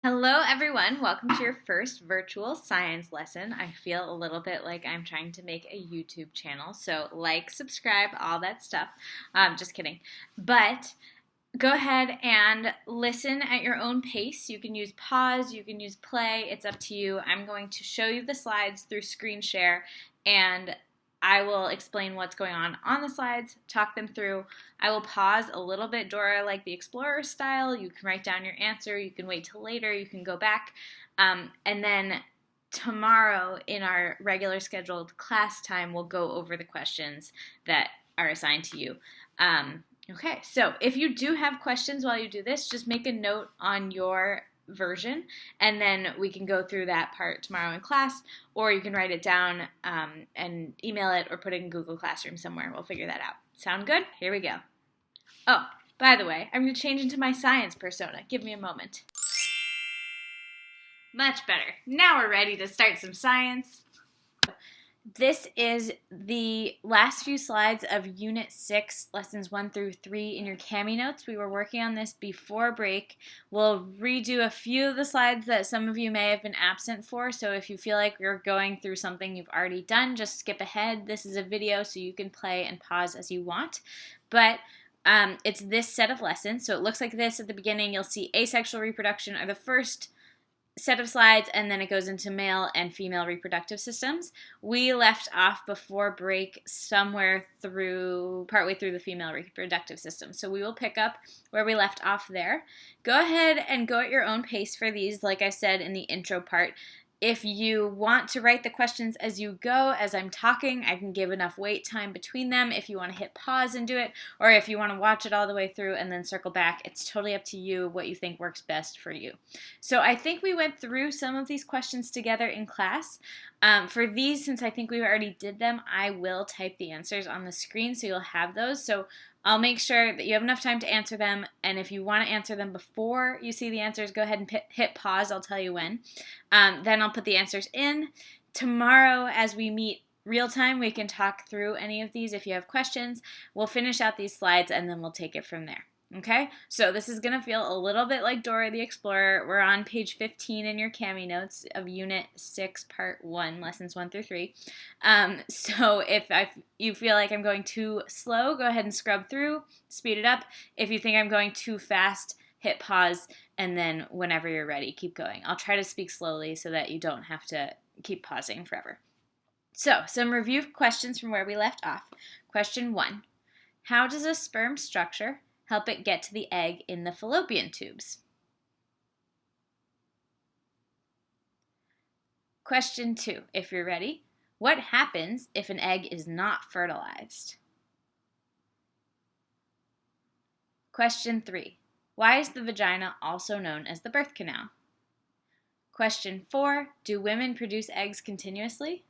Hello, everyone. Welcome to your first virtual science lesson. I feel a little bit like I'm trying to make a YouTube channel, so like, subscribe, all that stuff. Just kidding. But go ahead and listen at your own pace. You can use pause, you can use play, it's up to you. I'm going to show you the slides through screen share, and I will explain what's going on the slides, talk them through. I will pause a little bit, Dora, like the Explorer style. You can write down your answer. You can wait till later. You can go back. And then tomorrow in our regular scheduled class time, we'll go over the questions that are assigned to you. Okay, so if you do have questions while you do this, just make a note on your version, and then we can go through that part tomorrow in class, or you can write it down and email it or put it in Google Classroom somewhere. We'll figure that out. Sound good? Here we go. Oh, by the way, I'm going to change into my science persona. Give me a moment. Much better. Now we're ready to start some science. This is the last few slides of Unit 6, Lessons 1 through 3 in your Cami notes. We were working on this before break. We'll redo a few of the slides that some of you may have been absent for, so if you feel like you're going through something you've already done, just skip ahead. This is a video, so you can play and pause as you want. But it's this set of lessons, so it looks like this at the beginning. You'll see asexual reproduction are the first set of slides, and then it goes into male and female reproductive systems. We left off before break somewhere partway through the female reproductive system. So we will pick up where we left off there. Go ahead and go at your own pace for these, like I said in the intro part. If you want to write the questions as you go, as I'm talking, I can give enough wait time between them if you want to hit pause and do it, or if you want to watch it all the way through and then circle back. It's totally up to you what you think works best for you. So I think we went through some of these questions together in class. For these, since I think we already did them, I will type the answers on the screen so you'll have those. So I'll make sure that you have enough time to answer them, and if you want to answer them before you see the answers, go ahead and hit pause. I'll tell you when. Then I'll put the answers in. Tomorrow, as we meet real time, we can talk through any of these if you have questions. We'll finish out these slides, and then we'll take it from there. Okay, so this is going to feel a little bit like Dora the Explorer. We're on page 15 in your Cami notes of Unit 6, Part 1, Lessons 1 through 3. So if you feel like I'm going too slow, go ahead and scrub through, speed it up. If you think I'm going too fast, hit pause, and then whenever you're ready, keep going. I'll try to speak slowly so that you don't have to keep pausing forever. So, some review questions from where we left off. Question 1. How does a sperm structure help it get to the egg in the fallopian tubes? Question 2, if you're ready. What happens if an egg is not fertilized? Question 3. Why is the vagina also known as the birth canal? Question 4. Do women produce eggs continuously?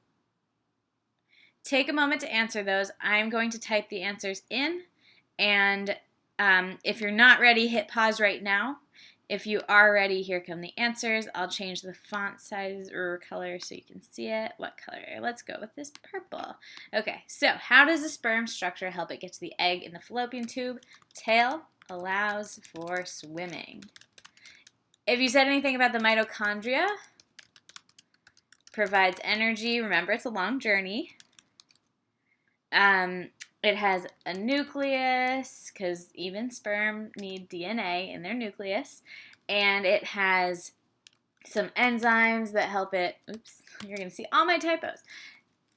Take a moment to answer those. I'm going to type the answers in, and if you're not ready, hit pause right now. If you are ready, here come the answers. I'll change the font size or color so you can see it. What color? Let's go with this purple. Okay, so how does the sperm structure help it get to the egg in the fallopian tube? Tail allows for swimming. If you said anything about the mitochondria, provides energy. Remember, it's a long journey. It has a nucleus, because even sperm need DNA in their nucleus, and it has some enzymes that help it, oops, you're going to see all my typos.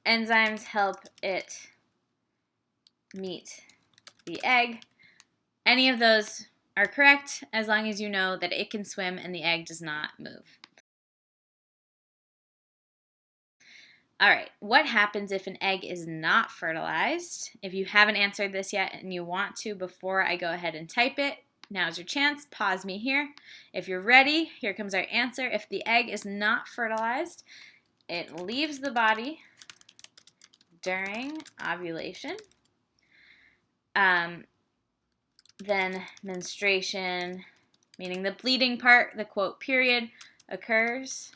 Enzymes help it meet the egg. Any of those are correct as long as you know that it can swim and the egg does not move. All right, what happens if an egg is not fertilized? If you haven't answered this yet and you want to before I go ahead and type it, now's your chance. Pause me here. If you're ready, here comes our answer. If the egg is not fertilized, it leaves the body during ovulation. Then menstruation, meaning the bleeding part, the quote period, occurs.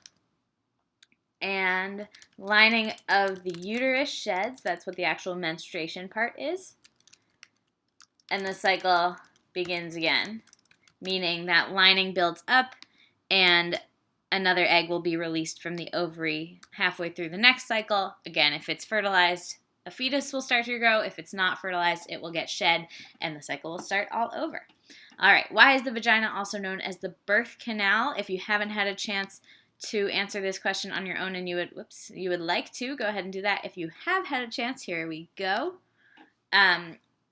And lining of the uterus sheds. That's what the actual menstruation part is. And the cycle begins again, meaning that lining builds up and another egg will be released from the ovary halfway through the next cycle. Again, if it's fertilized, a fetus will start to grow. If it's not fertilized, it will get shed, and the cycle will start all over. All right, why is the vagina also known as the birth canal? If you haven't had a chance to answer this question on your own and you would like to, go ahead and do that. If you have had a chance, here we go.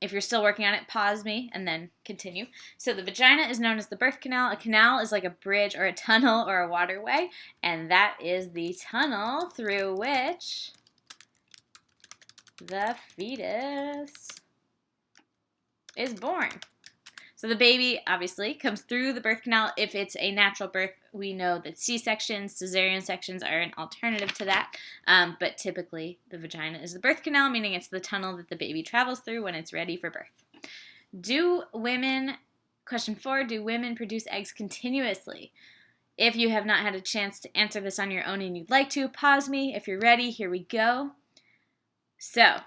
If you're still working on it, pause me and then continue. So the vagina is known as the birth canal. A canal is like a bridge or a tunnel or a waterway, and that is the tunnel through which the fetus is born. So the baby, obviously, comes through the birth canal. If it's a natural birth, we know that C-sections, cesarean sections are an alternative to that. But typically, the vagina is the birth canal, meaning it's the tunnel that the baby travels through when it's ready for birth. Question 4, do women produce eggs continuously? If you have not had a chance to answer this on your own and you'd like to, pause me. If you're ready, here we go. So,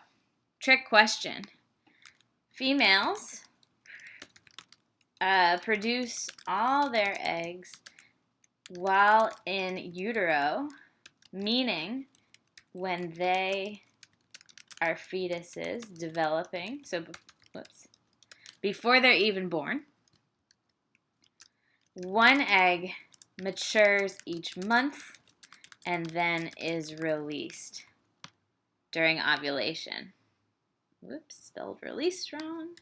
trick question. Females produce all their eggs while in utero, meaning when they are fetuses developing, before they're even born. One egg matures each month and then is released during ovulation. Whoops, spelled release wrong.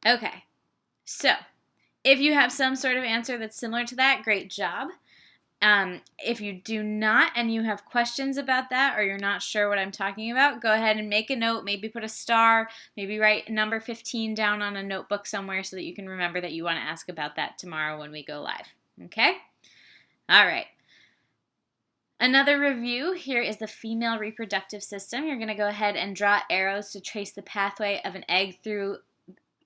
Okay, so if you have some sort of answer that's similar to that, great job. If you do not and you have questions about that or you're not sure what I'm talking about, go ahead and make a note, maybe put a star, maybe write number 15 down on a notebook somewhere so that you can remember that you want to ask about that tomorrow when we go live. Okay? All right. Another review, here is the female reproductive system. You're going to go ahead and draw arrows to trace the pathway of an egg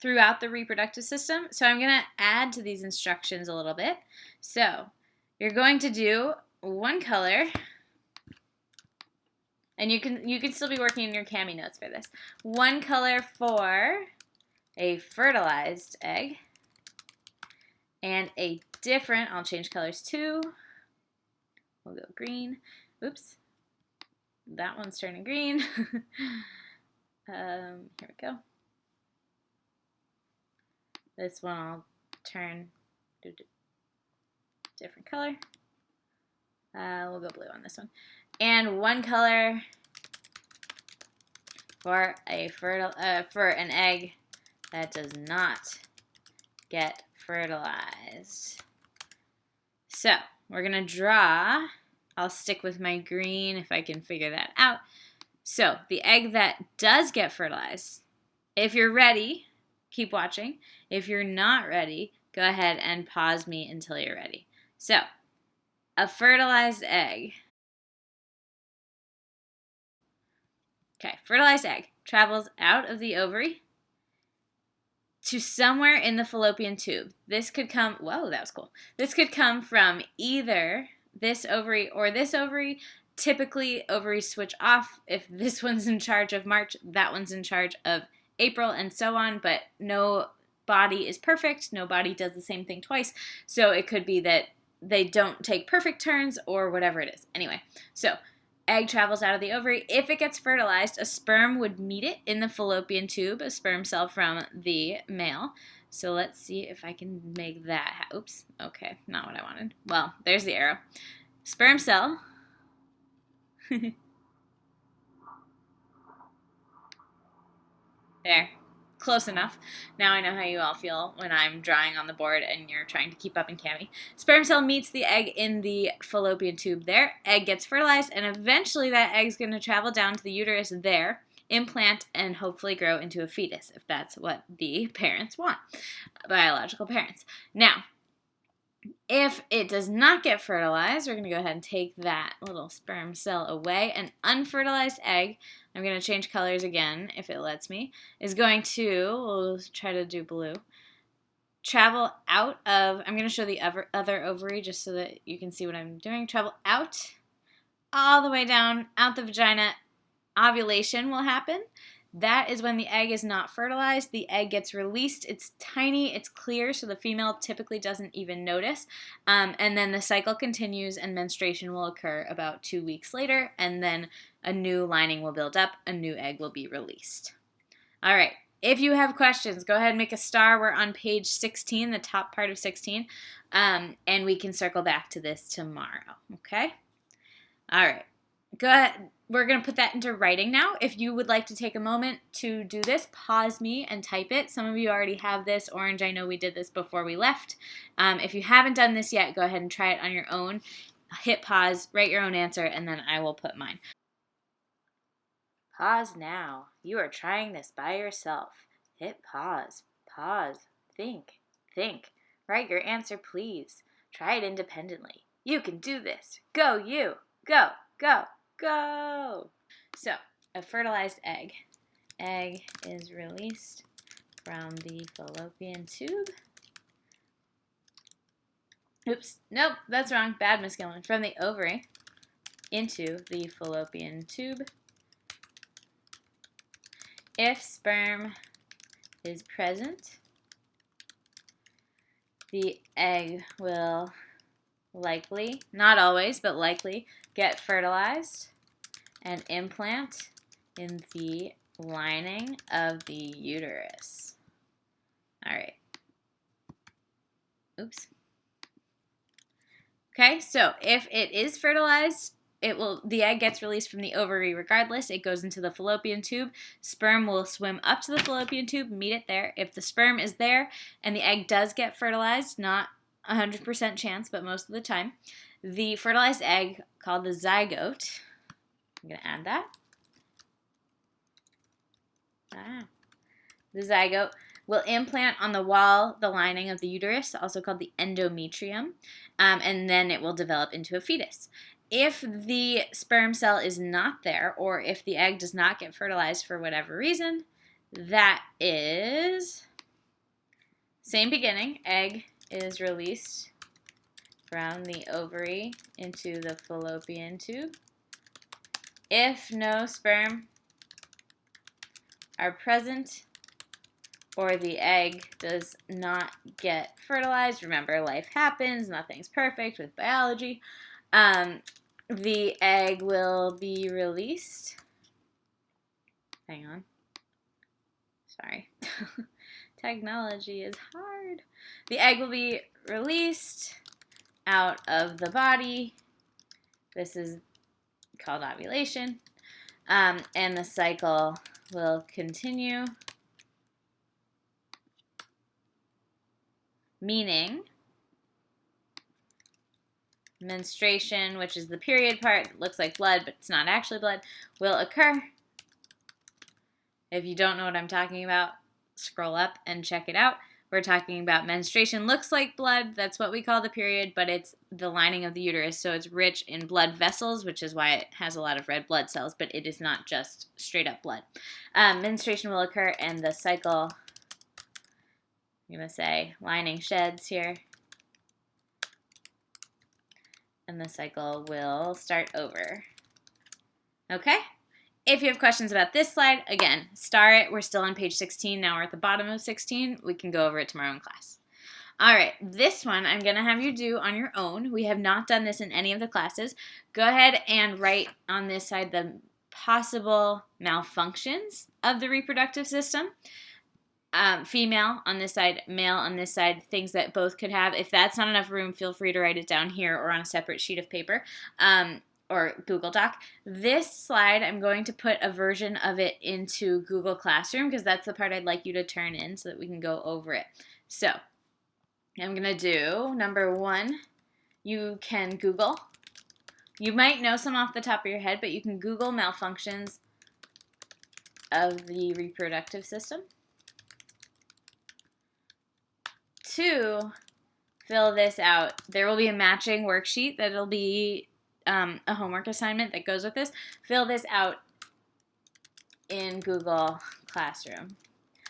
throughout the reproductive system. So I'm going to add to these instructions a little bit. So you're going to do one color, and you can still be working in your cami notes for this. One color for a fertilized egg, and a different, I'll change colors too. We'll go green. Oops, that one's turning green. Here we go. This one I'll turn different color. We'll go blue on this one. And one color for for an egg that does not get fertilized. So we're gonna draw. I'll stick with my green if I can figure that out. So the egg that does get fertilized, if you're ready, keep watching. If you're not ready, go ahead and pause me until you're ready. So, a fertilized egg. Okay, fertilized egg travels out of the ovary to somewhere in the fallopian tube. This could come, whoa, that was cool. This could come from either this ovary or this ovary. Typically, ovaries switch off. If this one's in charge of March, that one's in charge of April, and so on, but no body is perfect. No body does the same thing twice. So it could be that they don't take perfect turns or whatever it is. Anyway, so egg travels out of the ovary. If it gets fertilized, a sperm would meet it in the fallopian tube, a sperm cell from the male. So let's see if I can make that. Oops, okay, not what I wanted. Well, there's the arrow. Sperm cell. There, close enough. Now I know how you all feel when I'm drawing on the board and you're trying to keep up in cami. Sperm cell meets the egg in the fallopian tube there. Egg gets fertilized, and eventually that egg's going to travel down to the uterus there, implant, and hopefully grow into a fetus, if that's what the parents want, biological parents. Now, if it does not get fertilized, we're going to go ahead and take that little sperm cell away. An unfertilized egg, I'm going to change colors again if it lets me, is going to, we'll try to do blue, travel out of, I'm going to show the other ovary just so that you can see what I'm doing, travel out, all the way down, out the vagina. Ovulation will happen. That is when the egg is not fertilized. The egg gets released. It's tiny, it's clear, so the female typically doesn't even notice. And then the cycle continues, and menstruation will occur about 2 weeks later, and then a new lining will build up, a new egg will be released. All right. If you have questions, go ahead and make a star. We're on page 16, the top part of 16, and we can circle back to this tomorrow, okay? All right. Go ahead. We're going to put that into writing now. If you would like to take a moment to do this, pause me and type it. Some of you already have this. Orange, I know we did this before we left. If you haven't done this yet, go ahead and try it on your own. Hit pause, write your own answer, and then I will put mine. Pause now. You are trying this by yourself. Hit pause. Pause. Think. Write your answer, please. Try it independently. You can do this. Go, you. Go. So, a fertilized egg. Egg is released from the fallopian tube. Oops. Nope, that's wrong. Bad, Miss Gilman. From the ovary into the fallopian tube. If sperm is present, the egg will likely, not always, but likely, get fertilized and implant in the lining of the uterus. All right. Oops. Okay, so if it is fertilized, the egg gets released from the ovary regardless. It goes into the fallopian tube. Sperm will swim up to the fallopian tube, meet it there. If the sperm is there and the egg does get fertilized, not 100% chance, but most of the time, the fertilized egg, called the zygote, I'm going to add that. The zygote will implant on the wall, the lining of the uterus, also called the endometrium, and then it will develop into a fetus. If the sperm cell is not there, or if the egg does not get fertilized for whatever reason, that is, same beginning, egg is released from the ovary into the fallopian tube. If no sperm are present, or the egg does not get fertilized, remember, life happens, nothing's perfect with biology, the egg will be released. Hang on. Sorry. Technology is hard. The egg will be released out of the body. This is called ovulation. And the cycle will continue. Meaning, menstruation, which is the period part that looks like blood, but it's not actually blood, will occur. If you don't know what I'm talking about, scroll up and check it out. We're talking about menstruation looks like blood. That's what we call the period, but it's the lining of the uterus, so it's rich in blood vessels, which is why it has a lot of red blood cells, but it is not just straight up blood. Menstruation will occur, and the cycle, I'm going to say lining sheds here, and the cycle will start over. Okay? If you have questions about this slide, again, star it. We're still on page 16. Now we're at the bottom of 16. We can go over it tomorrow in class. All right, this one I'm going to have you do on your own. We have not done this in any of the classes. Go ahead and write on this side the possible malfunctions of the reproductive system. Female on this side, male on this side, things that both could have. If that's not enough room, feel free to write it down here or on a separate sheet of paper or Google Doc. This slide, I'm going to put a version of it into Google Classroom because that's the part I'd like you to turn in so that we can go over it. So I'm going to do number 1. You can Google. You might know some off the top of your head, but you can Google malfunctions of the reproductive system. 2, fill this out. There will be a matching worksheet that'll be a homework assignment that goes with this. Fill this out in Google Classroom.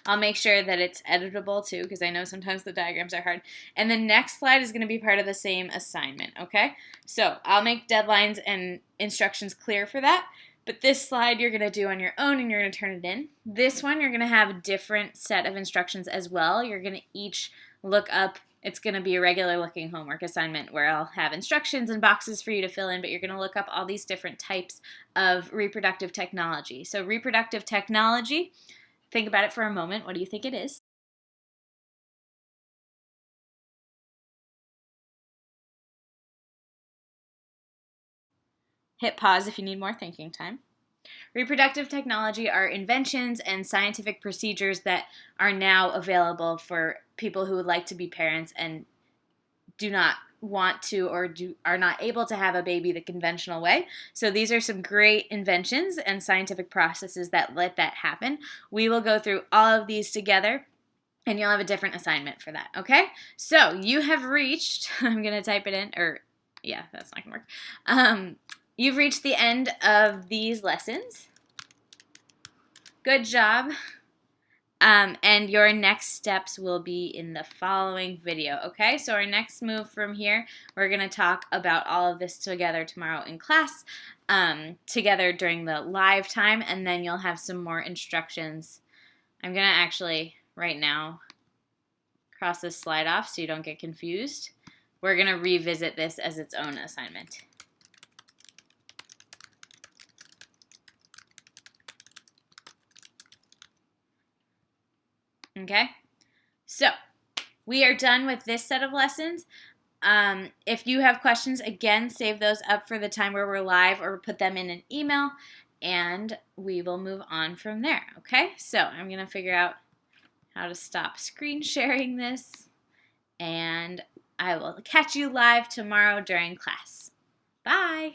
I'll make sure that it's editable too, because I know sometimes the diagrams are hard. And the next slide is going to be part of the same assignment, okay? So I'll make deadlines and instructions clear for that. But this slide you're going to do on your own and you're going to turn it in. This one you're going to have a different set of instructions as well. You're going to each look up, it's going to be a regular looking homework assignment where I'll have instructions and boxes for you to fill in, but you're going to look up all these different types of reproductive technology. So reproductive technology, think about it for a moment. What do you think it is? Hit pause if you need more thinking time. Reproductive technology are inventions and scientific procedures that are now available for people who would like to be parents and do not want to or are not able to have a baby the conventional way. So these are some great inventions and scientific processes that let that happen. We will go through all of these together and you'll have a different assignment for that, okay? So you have reached, I'm going to type it in, or yeah, that's not going to work. You've reached the end of these lessons. Good job. And your next steps will be in the following video, okay? So our next move from here, we're going to talk about all of this together tomorrow in class, together during the live time, and then you'll have some more instructions. I'm going to actually, right now, cross this slide off so you don't get confused. We're going to revisit this as its own assignment. Okay, so we are done with this set of lessons. If you have questions, again, save those up for the time where we're live or put them in an email, and we will move on from there, okay? So I'm going to figure out how to stop screen sharing this, and I will catch you live tomorrow during class. Bye!